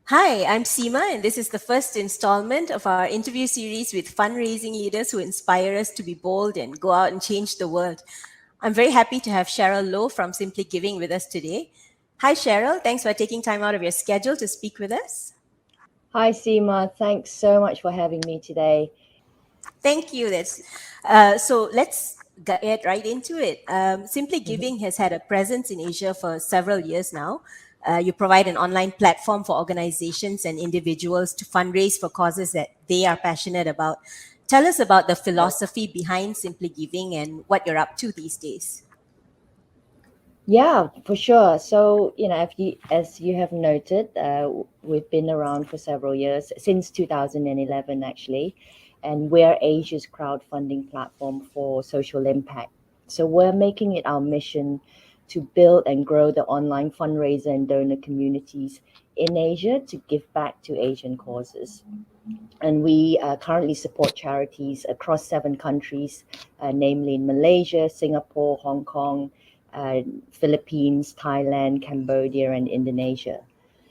Hi, I'm Seema, and this is the first installment of our interview series with fundraising leaders who inspire us to be bold and go out and change the world. I'm very happy to have Cheryl Low from Simply Giving with us today. Hi, Cheryl. Thanks for taking time out of your schedule to speak with us. Hi, Seema. Thanks so much for having me today. Thank you. So let's get right into it. Simply Mhm. Giving has had a presence in Asia for several years now. You provide an online platform for organizations and individuals to fundraise for causes that they are passionate about. Tell us about the philosophy behind Simply Giving and what you're up to these days. Yeah, for sure. So, as you have noted, we've been around for several years, since 2011, actually, and we're Asia's crowdfunding platform for social impact. So, we're making it our mission to build and grow the online fundraiser and donor communities in Asia to give back to Asian causes. And we currently support charities across 7 countries, namely in Malaysia, Singapore, Hong Kong, uh, Philippines, Thailand, Cambodia, and Indonesia.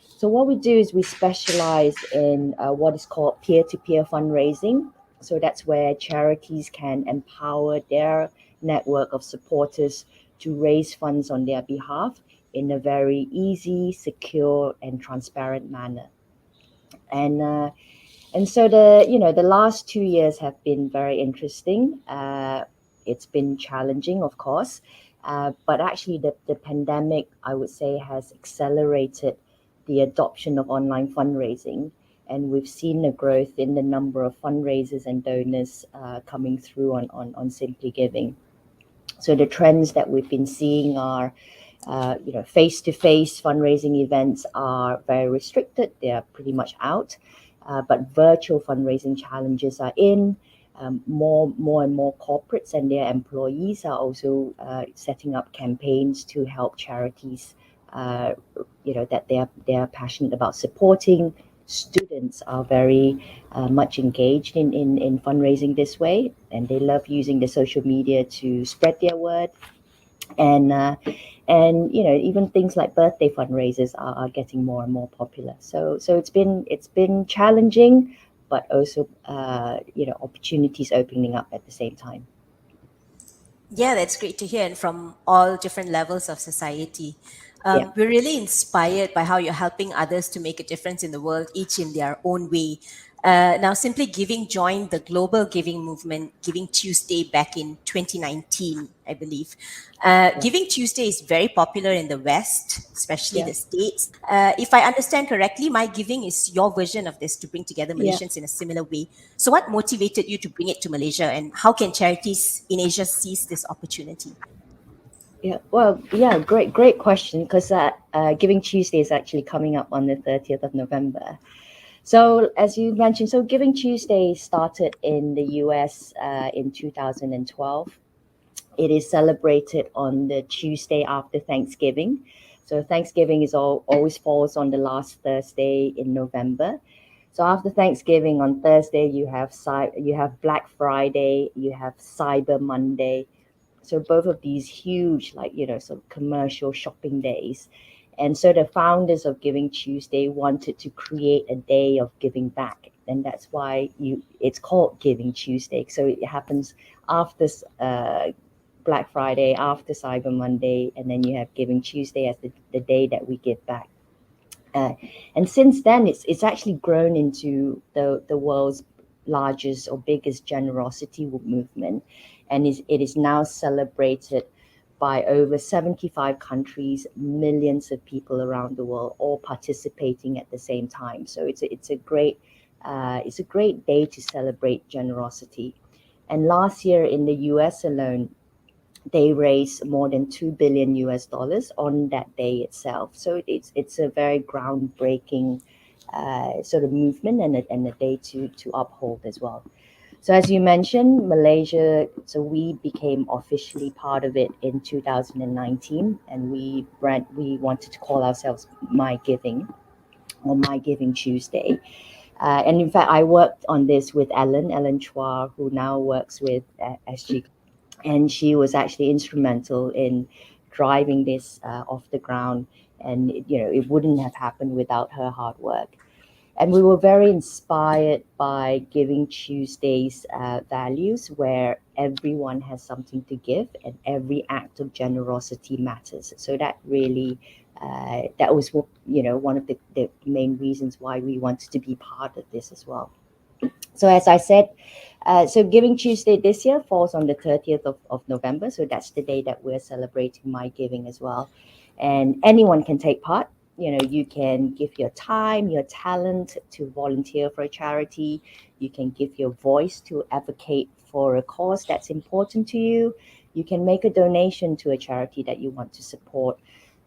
So what we do is we specialize in what is called peer-to-peer fundraising. So that's where charities can empower their network of supporters to raise funds on their behalf in a very easy, secure, and transparent manner. And so the last 2 years have been very interesting. It's been challenging, of course, but actually the pandemic, I would say, has accelerated the adoption of online fundraising, and we've seen a growth in the number of fundraisers and donors coming through on Simply Giving. So the trends that we've been seeing are, face-to-face fundraising events are very restricted. They are pretty much out, but virtual fundraising challenges are in. More and more corporates and their employees are also setting up campaigns to help charities, uh, that they are passionate about supporting. Students are very much engaged in fundraising this way, and they love using the social media to spread their word. And even things like birthday fundraisers are getting more and more popular. So it's been challenging, but also opportunities opening up at the same time. Yeah, that's great to hear, and from all different levels of society. Yeah. We're really inspired by how you're helping others to make a difference in the world, each in their own way. Now, Simply Giving joined the global giving movement, Giving Tuesday, back in 2019, I believe. Yeah. Giving Tuesday is very popular in the West, especially Yeah. the States. If I understand correctly, My Giving is your version of this to bring together Yeah. Malaysians in a similar way. So, what motivated you to bring it to Malaysia, and how can charities in Asia seize this opportunity? Yeah, well, yeah, great question. Because Giving Tuesday is actually coming up on the 30th of November. So, as you mentioned, so Giving Tuesday started in the US in 2012. It is celebrated on the Tuesday after Thanksgiving. So Thanksgiving always falls on the last Thursday in November. So after Thanksgiving on Thursday, you have Black Friday, you have Cyber Monday. So both of these huge, like, sort of commercial shopping days. And so the founders of Giving Tuesday wanted to create a day of giving back. And that's why it's called Giving Tuesday. So it happens after Black Friday, after Cyber Monday, and then you have Giving Tuesday as the day that we give back. Uh, and since then, it's actually grown into the world's largest or biggest generosity movement, and it is now celebrated by over 75 countries, millions of people around the world, all participating at the same time. So it's a great day to celebrate generosity. And last year in the US alone, they raised more than 2 billion US dollars on that day itself. So it's a very groundbreaking sort of movement, and a day to uphold as well. So as you mentioned, Malaysia, so we became officially part of it in 2019, and we wanted to call ourselves My Giving, or My Giving Tuesday. And in fact, I worked on this with Ellen Chua, who now works with SG, and she was actually instrumental in driving this off the ground. And it wouldn't have happened without her hard work. And we were very inspired by Giving Tuesday's values, where everyone has something to give and every act of generosity matters. So that really, that was, one of the main reasons why we wanted to be part of this as well. So as I said, so Giving Tuesday this year falls on the 30th of November. So that's the day that we're celebrating My Giving as well. And anyone can take part. You can give your time, your talent to volunteer for a charity. You can give your voice to advocate for a cause that's important to you. You can make a donation to a charity that you want to support.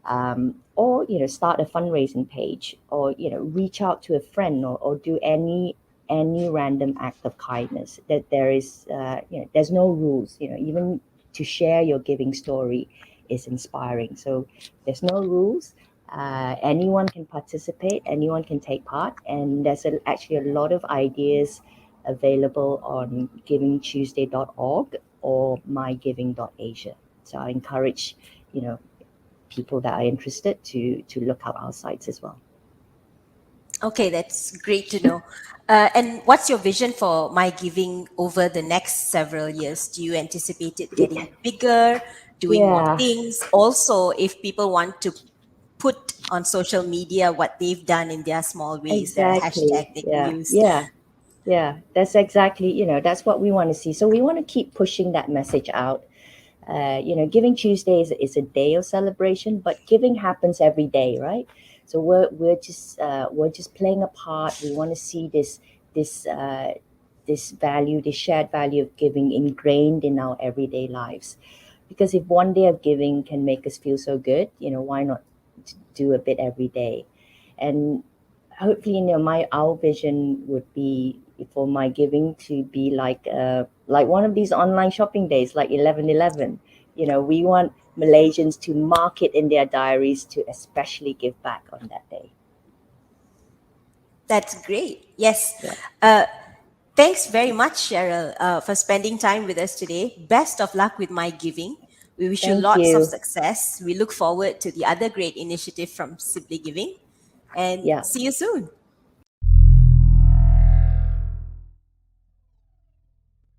Or start a fundraising page, or reach out to a friend, or do any random act of kindness. That there is there's no rules. Even to share your giving story is inspiring. So there's no rules. Anyone can participate, anyone can take part, and there's actually a lot of ideas available on givingtuesday.org or mygiving.asia. So I encourage people that are interested to look up our sites as well. Okay, that's great to know. And what's your vision for My Giving over the next several years? Do you anticipate it getting bigger, doing more Yeah, things? Also, if people want to put on social media what they've done in their small ways, is there a exactly. hashtag they can Yeah, use? yeah, yeah. That's exactly, that's what we want to see. So we want to keep pushing that message out. Giving Tuesday is a day of celebration, but giving happens every day, right? So we're just playing a part. We want to see this value, this shared value of giving ingrained in our everyday lives. Because if one day of giving can make us feel so good, why not do a bit every day? And hopefully, my our vision would be for My Giving to be like one of these online shopping days, like 11/11. We want Malaysians to mark it in their diaries to especially give back on that day. That's great. Yes. Yeah, Uh, Thanks very much, Cheryl, for spending time with us today. Best of luck with My Giving. We wish you thank lots of you. success. We look forward to the other great initiative from Simply Giving, and Yeah, see you soon.